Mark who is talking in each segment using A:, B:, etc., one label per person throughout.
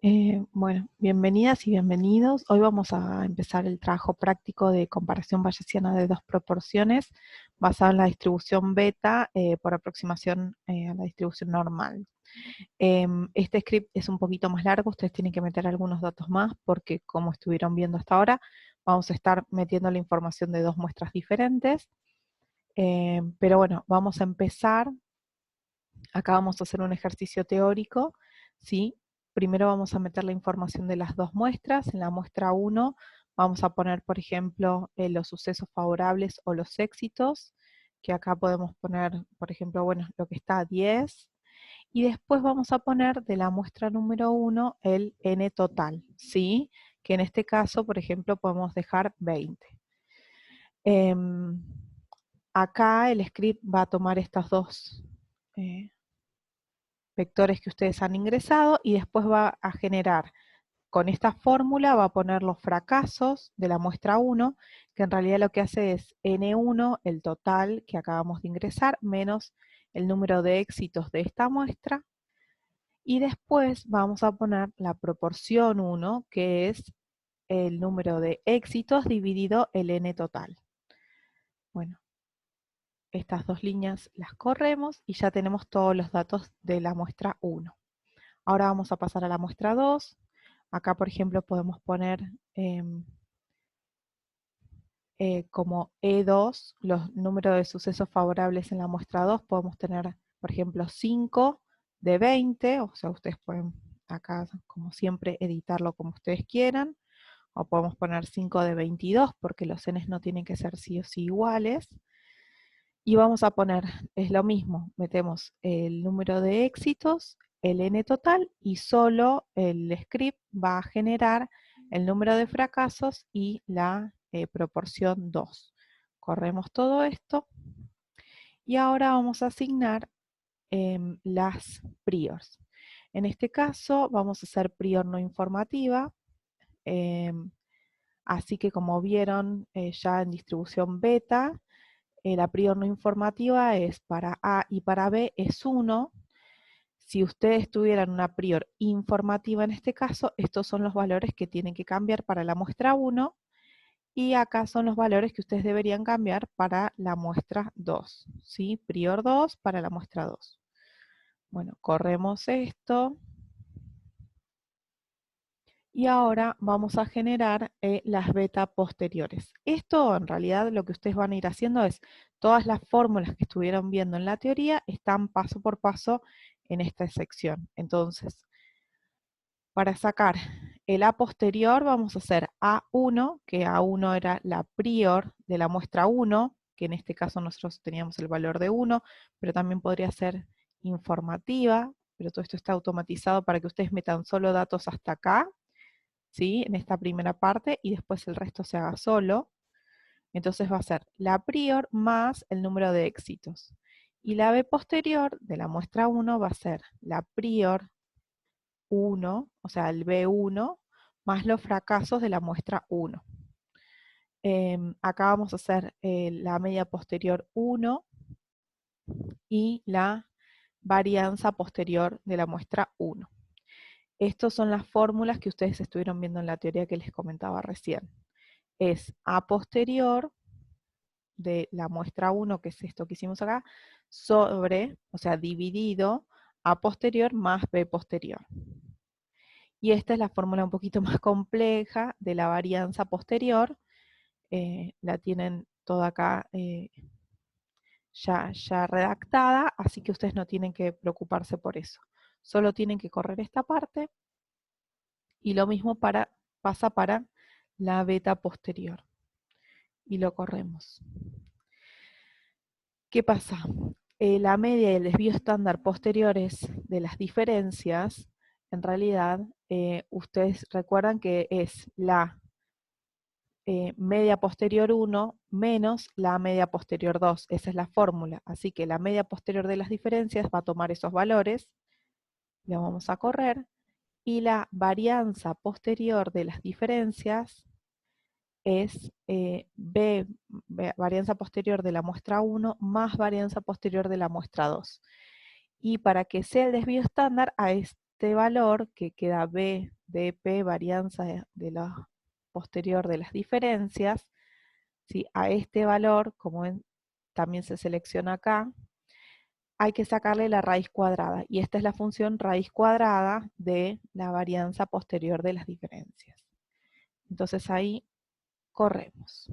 A: Bueno, bienvenidas y bienvenidos. Hoy vamos a empezar el trabajo práctico de comparación bayesiana de dos proporciones basada en la distribución beta por aproximación a la distribución normal. Este script es un poquito más largo, ustedes tienen que meter algunos datos más porque como estuvieron viendo hasta ahora, vamos a estar metiendo la información de dos muestras diferentes. Pero bueno, vamos a empezar. Acá vamos a hacer un ejercicio teórico, ¿sí? Primero vamos a meter la información de las dos muestras. En la muestra 1 vamos a poner, por ejemplo, los sucesos favorables o los éxitos, que acá podemos poner, por ejemplo, bueno, lo que está 10. Y después vamos a poner de la muestra número 1 el n total, ¿sí? Que en este caso, por ejemplo, podemos dejar 20. Acá el script va a tomar estas dos vectores que ustedes han ingresado y después va a generar, con esta fórmula va a poner los fracasos de la muestra 1, que en realidad lo que hace es N1, el total que acabamos de ingresar, menos el número de éxitos de esta muestra, y después vamos a poner la proporción 1, que es el número de éxitos dividido el N total. Bueno, estas dos líneas las corremos y ya tenemos todos los datos de la muestra 1. Ahora vamos a pasar a la muestra 2. Acá, por ejemplo, podemos poner como E2 los números de sucesos favorables en la muestra 2. Podemos tener, por ejemplo, 5 de 20, o sea, ustedes pueden acá, como siempre, editarlo como ustedes quieran, o podemos poner 5 de 22, porque los n's no tienen que ser sí o sí iguales. Y vamos a poner, es lo mismo, metemos el número de éxitos, el n total, y solo el script va a generar el número de fracasos y la proporción 2. Corremos todo esto y ahora vamos a asignar las priors. En este caso vamos a hacer prior no informativa, así que como vieron ya en distribución beta, la prior no informativa es para A y para B es 1. Si ustedes tuvieran una prior informativa en este caso, estos son los valores que tienen que cambiar para la muestra 1 y acá son los valores que ustedes deberían cambiar para la muestra 2. ¿Sí? Prior 2 para la muestra 2. Bueno, corremos esto. Y ahora vamos a generar las beta posteriores. Esto en realidad lo que ustedes van a ir haciendo es, todas las fórmulas que estuvieron viendo en la teoría están paso por paso en esta sección. Entonces, para sacar el A posterior vamos a hacer A1, que A1 era la prior de la muestra 1, que en este caso nosotros teníamos el valor de 1, pero también podría ser informativa, pero todo esto está automatizado para que ustedes metan solo datos hasta acá, ¿sí? En esta primera parte y después el resto se haga solo. Entonces va a ser la prior más el número de éxitos. Y la B posterior de la muestra 1 va a ser la prior 1, o sea, el B1, más los fracasos de la muestra 1. Acá vamos a hacer la media posterior 1 y la varianza posterior de la muestra 1. Estas son las fórmulas que ustedes estuvieron viendo en la teoría que les comentaba recién. Es A posterior de la muestra 1, que es esto que hicimos acá, sobre, o sea, dividido A posterior más B posterior. Y esta es la fórmula un poquito más compleja de la varianza posterior. La tienen toda acá ya redactada, así que ustedes no tienen que preocuparse por eso. Solo tienen que correr esta parte y lo mismo pasa para la beta posterior. Y lo corremos. ¿Qué pasa? La media y el desvío estándar posteriores de las diferencias, en realidad, ustedes recuerdan que es la media posterior 1 menos la media posterior 2. Esa es la fórmula. Así que la media posterior de las diferencias va a tomar esos valores, los vamos a correr, y la varianza posterior de las diferencias es varianza posterior de la muestra 1 más varianza posterior de la muestra 2. Y para que sea el desvío estándar, a este este valor que queda B de P, varianza de la posterior de las diferencias, ¿sí? A este valor, como ven, también se selecciona acá, hay que sacarle la raíz cuadrada, y esta es la función raíz cuadrada de la varianza posterior de las diferencias. Entonces ahí corremos.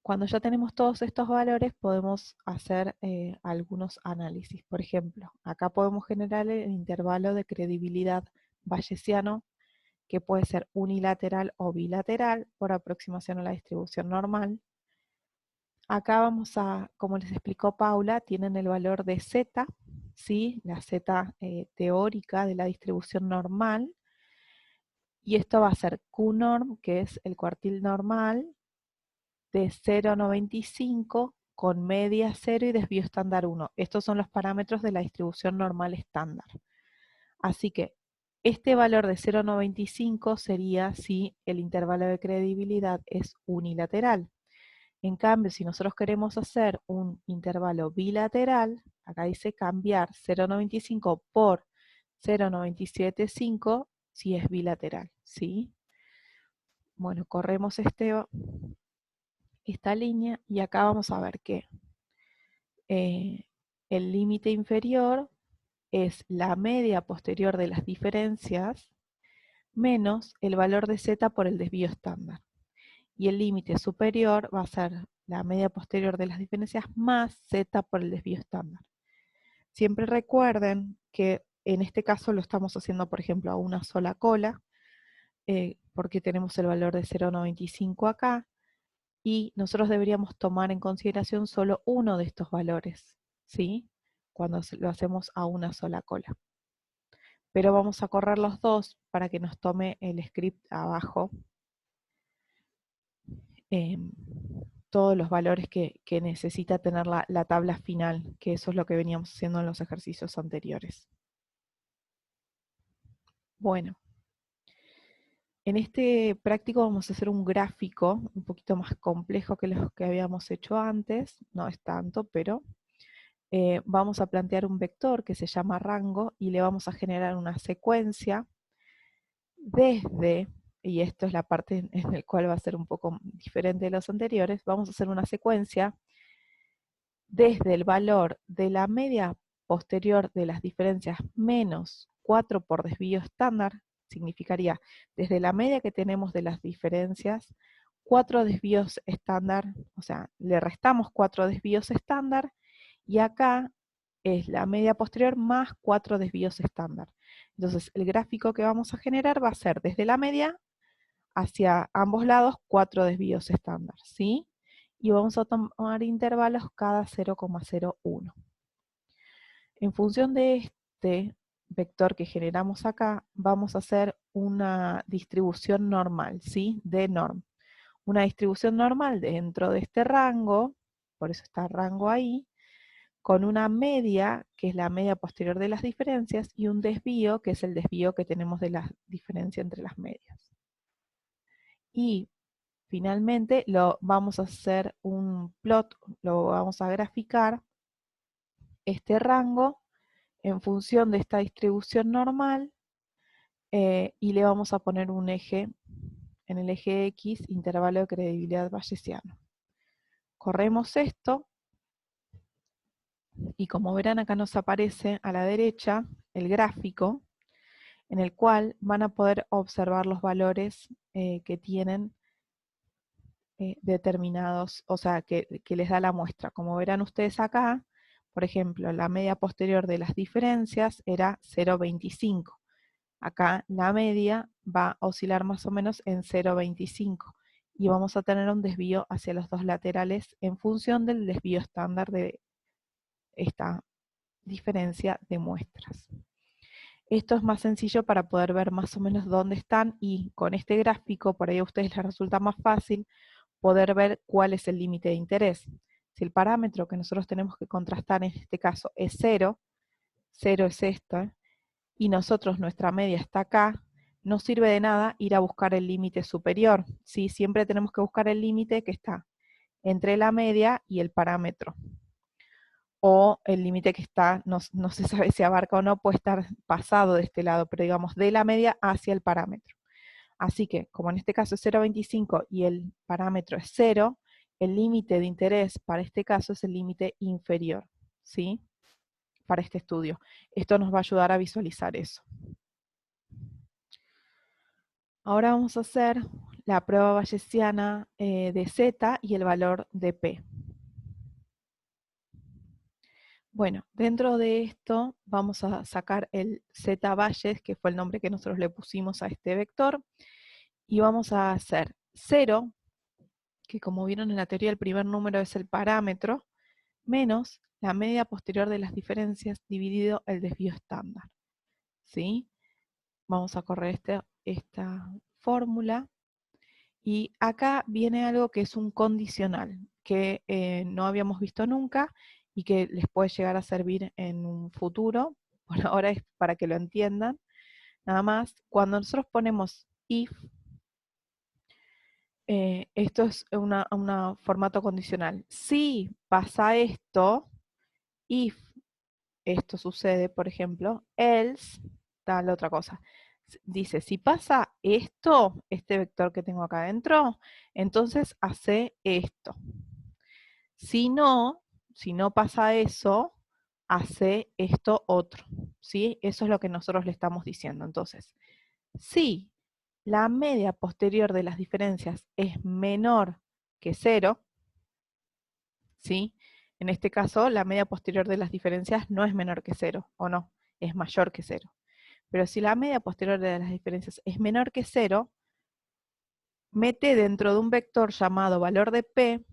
A: Cuando ya tenemos todos estos valores, podemos hacer algunos análisis. Por ejemplo, acá podemos generar el intervalo de credibilidad bayesiano, que puede ser unilateral o bilateral por aproximación a la distribución normal. Acá vamos a, como les explicó Paula, tienen el valor de z, ¿sí? La z teórica de la distribución normal, y esto va a ser Q-norm, que es el cuartil normal, de 0,95 con media 0 y desvío estándar 1. Estos son los parámetros de la distribución normal estándar. Así que este valor de 0,95 sería si el intervalo de credibilidad es unilateral. En cambio, si nosotros queremos hacer un intervalo bilateral, acá dice cambiar 0,95 por 0,975 si es bilateral, ¿sí? Bueno, corremos esta línea y acá vamos a ver que el límite inferior es la media posterior de las diferencias menos el valor de z por el desvío estándar. Y el límite superior va a ser la media posterior de las diferencias más z por el desvío estándar. Siempre recuerden que en este caso lo estamos haciendo, por ejemplo, a una sola cola, porque tenemos el valor de 0,95 acá, y nosotros deberíamos tomar en consideración solo uno de estos valores, ¿sí? Cuando lo hacemos a una sola cola. Pero vamos a correr los dos para que nos tome el script abajo todos los valores que necesita tener la tabla final, que eso es lo que veníamos haciendo en los ejercicios anteriores. Bueno, en este práctico vamos a hacer un gráfico un poquito más complejo que los que habíamos hecho antes, no es tanto, pero vamos a plantear un vector que se llama rango y le vamos a generar una secuencia desde, y esto es la parte en la cual va a ser un poco diferente de los anteriores, vamos a hacer una secuencia desde el valor de la media posterior de las diferencias menos 4 por desvío estándar, significaría desde la media que tenemos de las diferencias, 4 desvíos estándar, o sea, le restamos 4 desvíos estándar, y acá es la media posterior más 4 desvíos estándar. Entonces, el gráfico que vamos a generar va a ser desde la media hacia ambos lados 4 desvíos estándar, ¿sí? Y vamos a tomar intervalos cada 0,01. En función de este vector que generamos acá, vamos a hacer una distribución normal, ¿sí? De norm. Una distribución normal dentro de este rango, por eso está rango ahí, con una media, que es la media posterior de las diferencias, y un desvío, que es el desvío que tenemos de la diferencia entre las medias. Y finalmente vamos a hacer un plot, lo vamos a graficar, este rango en función de esta distribución normal, y le vamos a poner un eje, en el eje X, intervalo de credibilidad bayesiano. Corremos esto, y como verán acá nos aparece a la derecha el gráfico, en el cual van a poder observar los valores que tienen determinados, o sea, que les da la muestra. Como verán ustedes acá, por ejemplo, la media posterior de las diferencias era 0,25. Acá la media va a oscilar más o menos en 0,25 y vamos a tener un desvío hacia los dos laterales en función del desvío estándar de esta diferencia de muestras. Esto es más sencillo para poder ver más o menos dónde están, y con este gráfico por ahí a ustedes les resulta más fácil poder ver cuál es el límite de interés. Si el parámetro que nosotros tenemos que contrastar en este caso es 0, 0 es esto, y nosotros nuestra media está acá, no sirve de nada ir a buscar el límite superior, ¿sí? Siempre tenemos que buscar el límite que está entre la media y el parámetro. o el límite que está, no se sabe si abarca o no, puede estar pasado de este lado, pero digamos de la media hacia el parámetro. Así que, como en este caso es 0,25 y el parámetro es 0, el límite de interés para este caso es el límite inferior, ¿sí? Para este estudio. Esto nos va a ayudar a visualizar eso. Ahora vamos a hacer la prueba bayesiana de Z y el valor de P. Bueno, dentro de esto vamos a sacar el Z Bayes, que fue el nombre que nosotros le pusimos a este vector, y vamos a hacer 0, que como vieron en la teoría el primer número es el parámetro, menos la media posterior de las diferencias dividido el desvío estándar. ¿Sí? Vamos a correr esta fórmula. Y acá viene algo que es un condicional, que no habíamos visto nunca y que les puede llegar a servir en un futuro. Por ahora es para que lo entiendan. Nada más, cuando nosotros ponemos if, esto es un formato condicional. Si pasa esto, if esto sucede, por ejemplo, else, tal otra cosa. Dice, si pasa esto, este vector que tengo acá adentro, entonces hace esto. Si no pasa eso, hace esto otro. ¿Sí? Eso es lo que nosotros le estamos diciendo. Entonces, si la media posterior de las diferencias es menor que 0, ¿sí? En este caso, la media posterior de las diferencias no es menor que 0, ¿o no? Es mayor que 0. Pero si la media posterior de las diferencias es menor que 0, mete dentro de un vector llamado valor de P,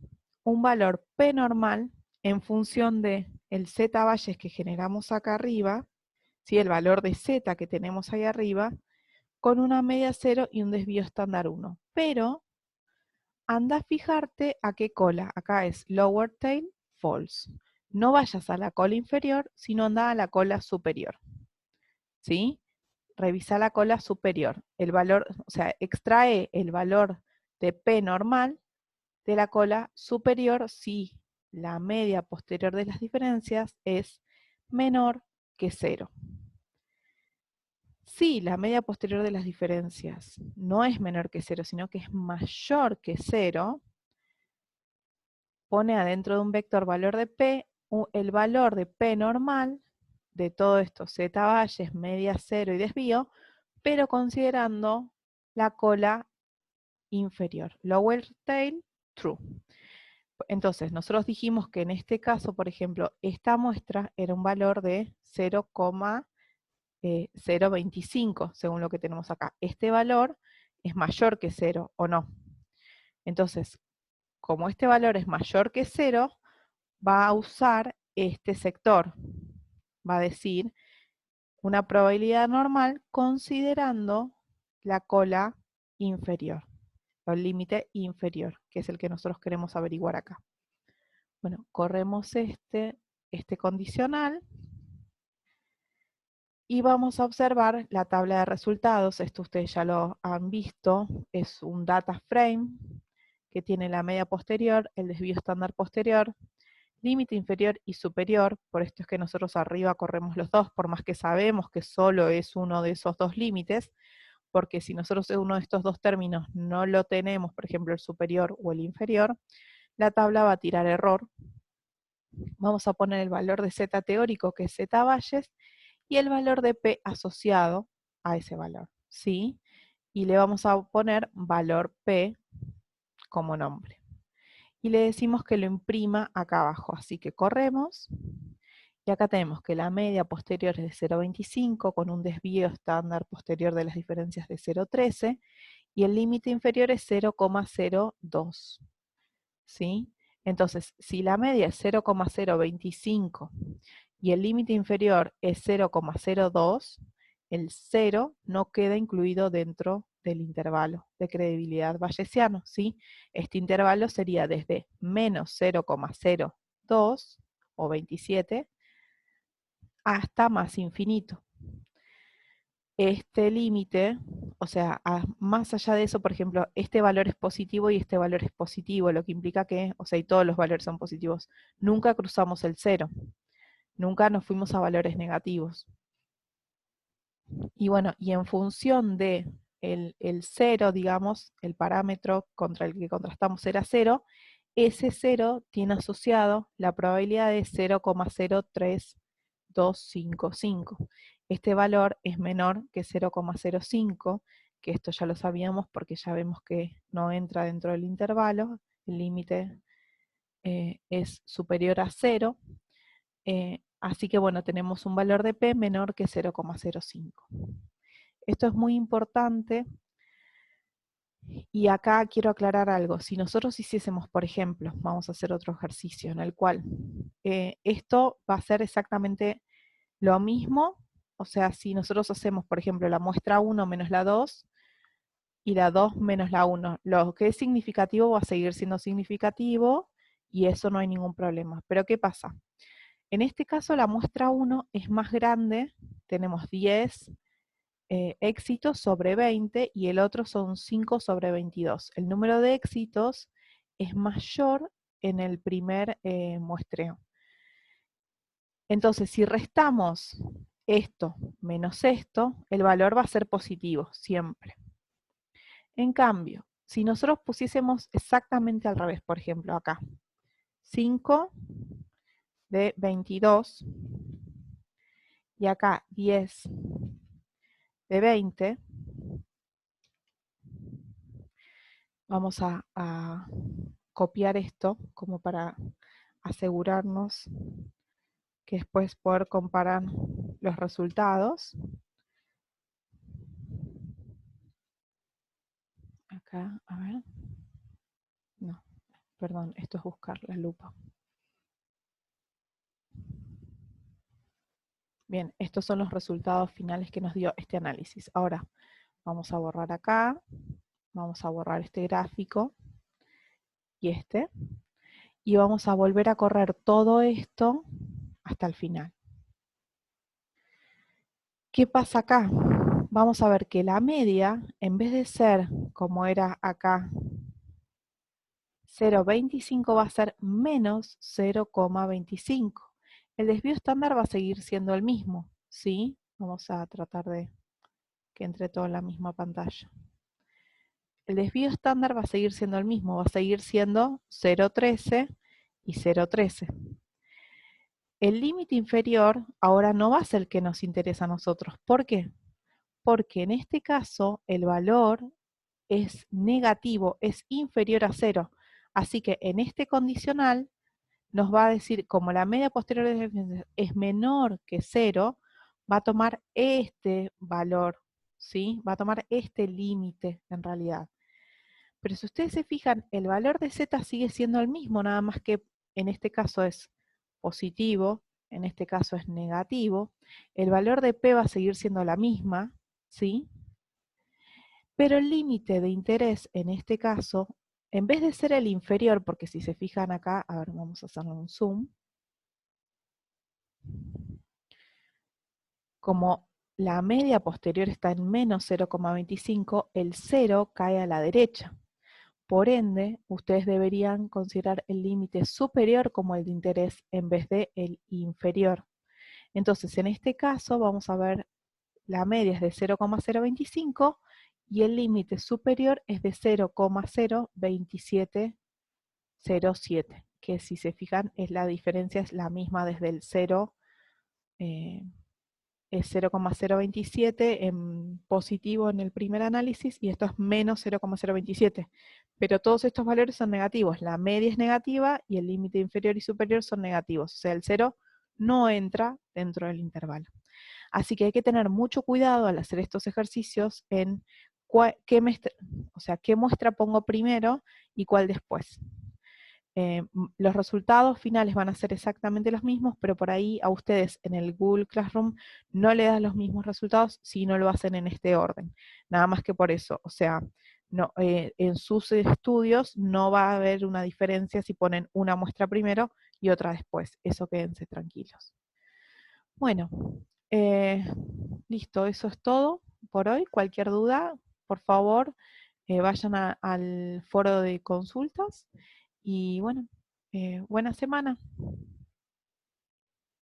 A: un valor P normal en función de el Z Bayes que generamos acá arriba, ¿sí? El valor de Z que tenemos ahí arriba, con una media 0 y un desvío estándar 1. Pero anda a fijarte a qué cola. Acá es lower tail, false. No vayas a la cola inferior, sino anda a la cola superior. ¿Sí? Revisa la cola superior. El valor, o sea, extrae el valor de P normal de la cola superior si la media posterior de las diferencias es menor que 0. Si la media posterior de las diferencias no es menor que 0, sino que es mayor que 0, pone adentro de un vector valor de P el valor de P normal de todo esto, Z Bayes, media 0 y desvío, pero considerando la cola inferior. Lower tail, true. Entonces, nosotros dijimos que en este caso, por ejemplo, esta muestra era un valor de 0,025, según lo que tenemos acá. Este valor es mayor que 0, ¿o no? Entonces, como este valor es mayor que 0, va a usar este sector. Va a decir una probabilidad normal considerando la cola inferior, o el límite inferior, que es el que nosotros queremos averiguar acá. Bueno, corremos este condicional y vamos a observar la tabla de resultados. Esto ustedes ya lo han visto, es un data frame que tiene la media posterior, el desvío estándar posterior, límite inferior y superior. Por esto es que nosotros arriba corremos los dos, por más que sabemos que solo es uno de esos dos límites, porque si nosotros uno de estos dos términos no lo tenemos, por ejemplo el superior o el inferior, la tabla va a tirar error. Vamos a poner el valor de Z teórico, que es Z Bayes, y el valor de P asociado a ese valor, ¿sí? Y le vamos a poner valor P como nombre. Y le decimos que lo imprima acá abajo, así que corremos. Y acá tenemos que la media posterior es de 0,25 con un desvío estándar posterior de las diferencias de 0,13 y el límite inferior es 0,02. ¿Sí? Entonces, si la media es 0,025 y el límite inferior es 0,02, el 0 no queda incluido dentro del intervalo de credibilidad bayesiano, ¿sí? Este intervalo sería desde menos 0,02 o 27 hasta más infinito. Este límite, o sea, más allá de eso, por ejemplo, este valor es positivo y este valor es positivo, lo que implica que, o sea, y todos los valores son positivos, nunca cruzamos el 0. Nunca nos fuimos a valores negativos. Y bueno, y en función de el 0, digamos, el parámetro contra el que contrastamos era 0, ese 0 tiene asociado la probabilidad de 0,03255. Este valor es menor que 0,05, que esto ya lo sabíamos porque ya vemos que no entra dentro del intervalo, el límite es superior a 0, así que bueno, tenemos un valor de P menor que 0,05. Esto es muy importante y acá quiero aclarar algo. Si nosotros hiciésemos, por ejemplo, vamos a hacer otro ejercicio en el cual esto va a ser exactamente lo mismo, o sea, si nosotros hacemos, por ejemplo, la muestra 1 menos la 2 y la 2 menos la 1, lo que es significativo va a seguir siendo significativo y eso no hay ningún problema. Pero ¿qué pasa? En este caso la muestra 1 es más grande, tenemos 10 éxitos sobre 20 y el otro son 5 sobre 22. El número de éxitos es mayor en el primer muestreo. Entonces, si restamos esto menos esto, el valor va a ser positivo, siempre. En cambio, si nosotros pusiésemos exactamente al revés, por ejemplo, acá, 5 de 22 y acá 10 de 20, vamos a copiar esto como para asegurarnos que después poder comparar los resultados. Acá, a ver. No, perdón, esto es buscar la lupa. Bien, estos son los resultados finales que nos dio este análisis. Ahora, vamos a borrar acá, vamos a borrar este gráfico y este, y vamos a volver a correr todo esto hasta el final. ¿Qué pasa acá? Vamos a ver que la media, en vez de ser como era acá, 0,25 va a ser menos 0,25. El desvío estándar va a seguir siendo el mismo, ¿sí? Vamos a tratar de que entre todo en la misma pantalla. El desvío estándar va a seguir siendo el mismo, va a seguir siendo 0,13 y 0,13. El límite inferior ahora no va a ser el que nos interesa a nosotros. ¿Por qué? Porque en este caso el valor es negativo, es inferior a 0. Así que en este condicional nos va a decir, como la media posterior es menor que 0, va a tomar este valor, ¿sí? Va a tomar este límite en realidad. Pero si ustedes se fijan, el valor de z sigue siendo el mismo, nada más que en este caso es positivo, en este caso es negativo. El valor de p va a seguir siendo la misma, ¿sí? Pero el límite de interés en este caso, en vez de ser el inferior, porque si se fijan acá, a ver, vamos a hacerle un zoom. Como la media posterior está en menos 0,25, el 0 cae a la derecha. Por ende, ustedes deberían considerar el límite superior como el de interés en vez de el inferior. Entonces, en este caso, vamos a ver la media es de 0,025 y el límite superior es de 0,02707, que si se fijan, la diferencia es la misma desde el 0, es 0,027 en positivo en el primer análisis y esto es menos 0,027. Pero todos estos valores son negativos. La media es negativa y el límite inferior y superior son negativos. O sea, el 0 no entra dentro del intervalo. Así que hay que tener mucho cuidado al hacer estos ejercicios en qué muestra pongo primero y cuál después. Los resultados finales van a ser exactamente los mismos, pero por ahí a ustedes en el Google Classroom no le dan los mismos resultados si no lo hacen en este orden. Nada más que por eso, o sea, no, en sus estudios no va a haber una diferencia si ponen una muestra primero y otra después. Eso quédense tranquilos. Bueno, listo, eso es todo por hoy. Cualquier duda, por favor, vayan al foro de consultas y bueno, buena semana.